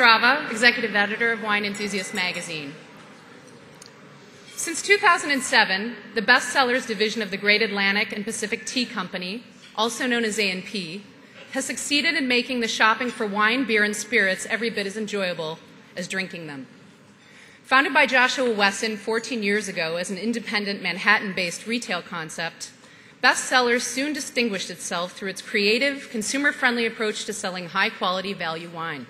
Strava, Executive Editor of Wine Enthusiast magazine. Since 2007, the Best Cellars division of the Great Atlantic and Pacific Tea Company, also known as A&P, has succeeded in making the shopping for wine, beer, and spirits every bit as enjoyable as drinking them. Founded by Joshua Wesson 14 years ago as an independent Manhattan-based retail concept, Best Cellars soon distinguished itself through its creative, consumer-friendly approach to selling high-quality value wine.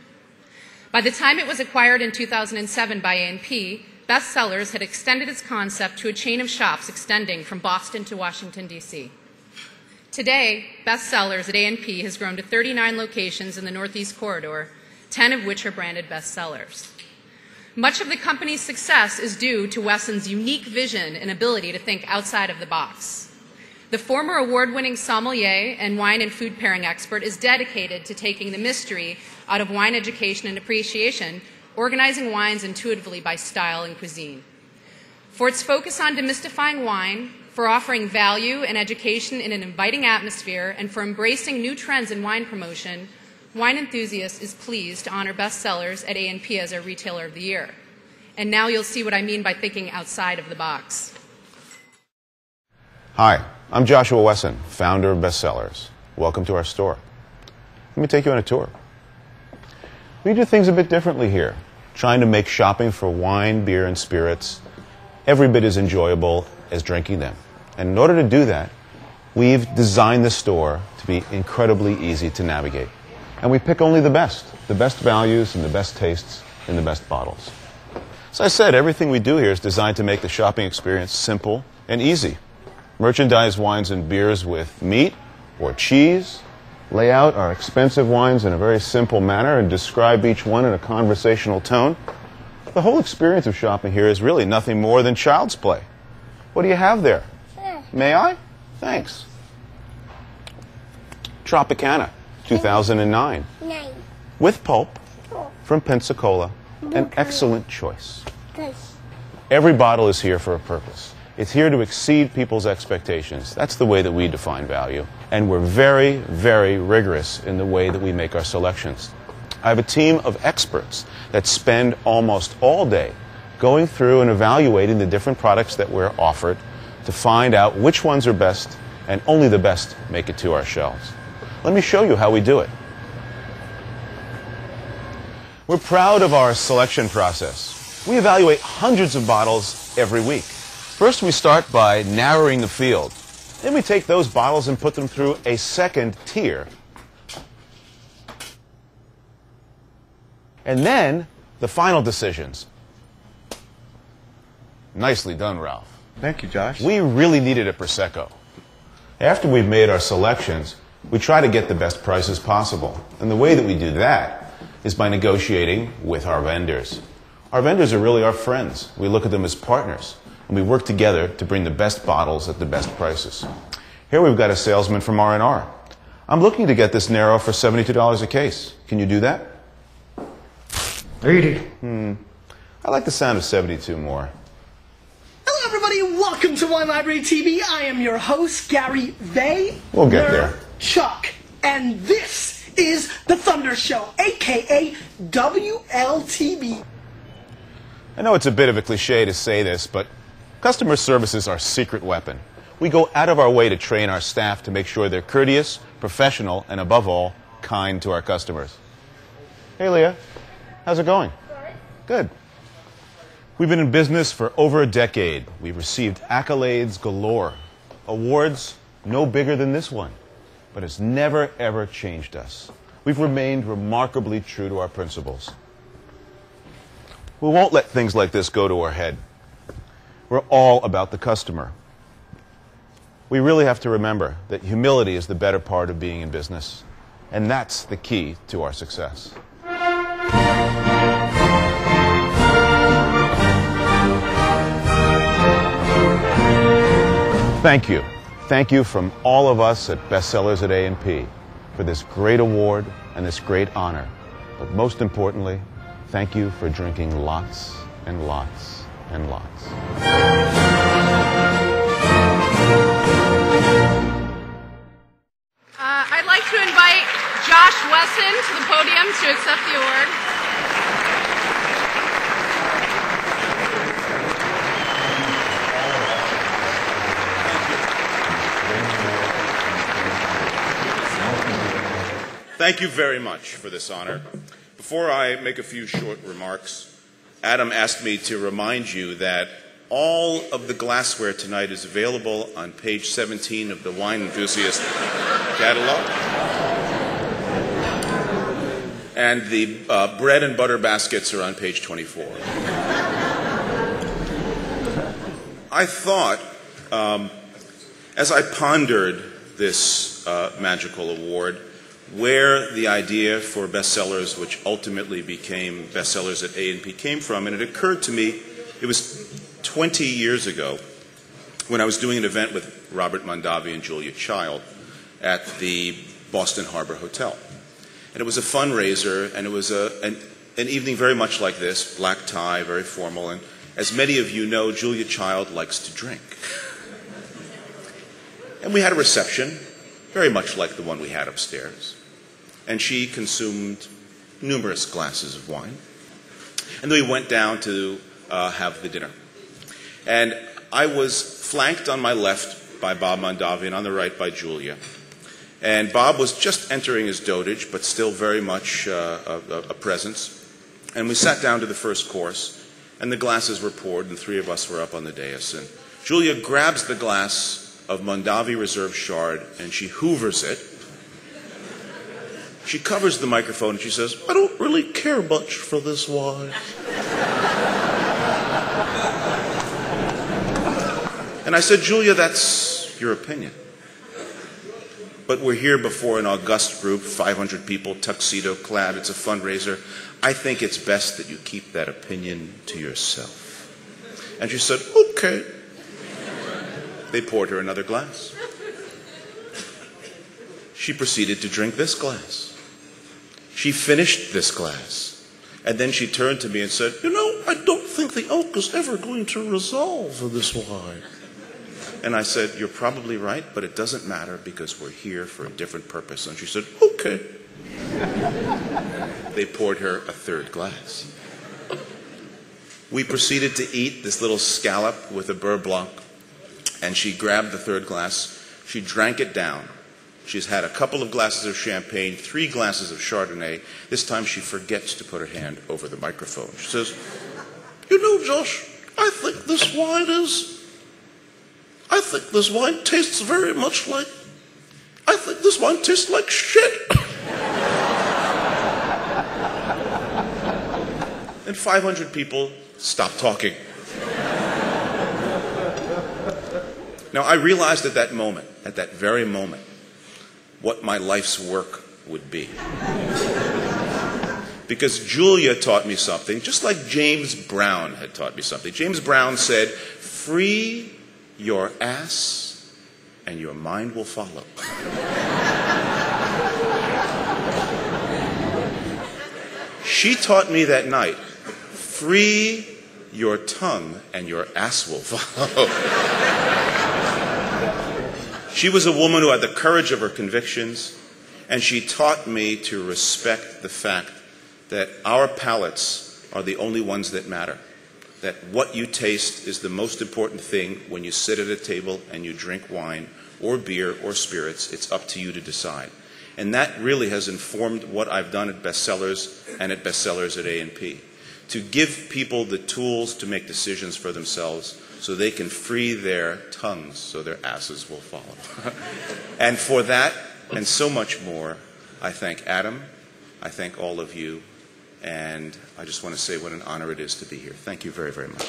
By the time it was acquired in 2007 by A&P, Best Cellars had extended its concept to a chain of shops extending from Boston to Washington, D.C. Today, Best Cellars at A&P has grown to 39 locations in the Northeast Corridor, 10 of which are branded Best Cellars. Much of the company's success is due to Wesson's unique vision and ability to think outside of the box. The former award-winning sommelier and wine and food pairing expert is dedicated to taking the mystery out of wine education and appreciation, organizing wines intuitively by style and cuisine. For its focus on demystifying wine, for offering value and education in an inviting atmosphere, and for embracing new trends in wine promotion, Wine Enthusiast is pleased to honor Best Cellars at A&P as our Retailer of the Year. And now you'll see what I mean by thinking outside of the box. Hi, I'm Joshua Wesson, founder of Best Cellars. Welcome to our store. Let me take you on a tour. We do things a bit differently here, trying to make shopping for wine, beer, and spirits every bit as enjoyable as drinking them. And in order to do that, we've designed the store to be incredibly easy to navigate. And we pick only the best values and the best tastes in the best bottles. As I said, everything we do here is designed to make the shopping experience simple and easy. Merchandise wines and beers with meat or cheese, lay out our expensive wines in a very simple manner and describe each one in a conversational tone. The whole experience of shopping here is really nothing more than child's play. What do you have there? May I? Thanks. Tropicana, 2009. With pulp from Pensacola, an excellent choice. Every bottle is here for a purpose. It's here to exceed people's expectations. That's the way that we define value. And we're very, very rigorous in the way that we make our selections. I have a team of experts that spend almost all day going through and evaluating the different products that we're offered to find out which ones are best, and only the best make it to our shelves. Let me show you how we do it. We're proud of our selection process. We evaluate hundreds of bottles every week. First, we start by narrowing the field. Then we take those bottles and put them through a second tier. And then, the final decisions. Nicely done, Ralph. Thank you, Josh. We really needed a Prosecco. After we've made our selections, we try to get the best prices possible. And the way that we do that is by negotiating with our vendors. Our vendors are really our friends. We look at them as partners. And we work together to bring the best bottles at the best prices. Here we've got a salesman from R&R. I'm looking to get this narrow for $72 a case. Can you do that? 80. I like the sound of 72 more. Hello everybody, welcome to Wine Library TV. I am your host, Gary Vay. We'll get there. Chuck. And this is The Thunder Show, aka WLTV. I know it's a bit of a cliche to say this, but customer service is our secret weapon. We go out of our way to train our staff to make sure they're courteous, professional, and above all, kind to our customers. Hey, Leah. How's it going? Good. We've been in business for over a decade. We've received accolades galore. Awards no bigger than this one. But it's never, ever changed us. We've remained remarkably true to our principles. We won't let things like this go to our head. We're all about the customer. We really have to remember that humility is the better part of being in business, and that's the key to our success. Thank you. Thank you from all of us at Best Cellars at A&P for this great award and this great honor. But most importantly, thank you for drinking lots and lots and lots. I'd like to invite Josh Wesson to the podium to accept the award. Thank you very much for this honor. Before I make a few short remarks, Adam asked me to remind you that all of the glassware tonight is available on page 17 of the Wine Enthusiast catalog. And the bread and butter baskets are on page 24. I thought, as I pondered this magical award, where the idea for bestsellers, which ultimately became bestsellers at A&P, came from, and it occurred to me, it was 20 years ago when I was doing an event with Robert Mondavi and Julia Child at the Boston Harbor Hotel. And it was a fundraiser, and it was an evening very much like this, black tie, very formal, and as many of you know, Julia Child likes to drink. And we had a reception, very much like the one we had upstairs. And she consumed numerous glasses of wine. And then we went down to have the dinner. And I was flanked on my left by Bob Mondavi and on the right by Julia. And Bob was just entering his dotage, but still very much a presence. And we sat down to the first course, and the glasses were poured, and three of us were up on the dais. And Julia grabs the glass of Mondavi Reserve Chard, and she hoovers it. She covers the microphone, and she says, "I don't really care much for this wine." And I said, "Julia, that's your opinion. But we're here before an august group, 500 people, tuxedo clad. It's a fundraiser. I think it's best that you keep that opinion to yourself." And she said, "Okay." They poured her another glass. She proceeded to drink this glass. She finished this glass. And then she turned to me and said, "You know, I don't think the oak is ever going to resolve this wine." And I said, "You're probably right, but it doesn't matter because we're here for a different purpose." And she said, "Okay." They poured her a third glass. We proceeded to eat this little scallop with a beurre blanc, and she grabbed the third glass. She drank it down. She's had a couple of glasses of champagne, 3 glasses of Chardonnay. This time she forgets to put her hand over the microphone. She says, "You know, Josh, I think this wine tastes very much like, I think this wine tastes like shit." And 500 people stopped talking. Now, I realized at that moment, at that very moment, what my life's work would be. Because Julia taught me something, just like James Brown had taught me something. James Brown said, "Free your ass and your mind will follow." She taught me that night, "Free your tongue and your ass will follow." She was a woman who had the courage of her convictions, and she taught me to respect the fact that our palates are the only ones that matter. That what you taste is the most important thing when you sit at a table and you drink wine or beer or spirits. It's up to you to decide. And that really has informed what I've done at Bestsellers and at Bestsellers at A&P. To give people the tools to make decisions for themselves so they can free their tongues so their asses will follow. And for that and so much more, I thank Adam, I thank all of you, and I just want to say what an honor it is to be here. Thank you very, very much.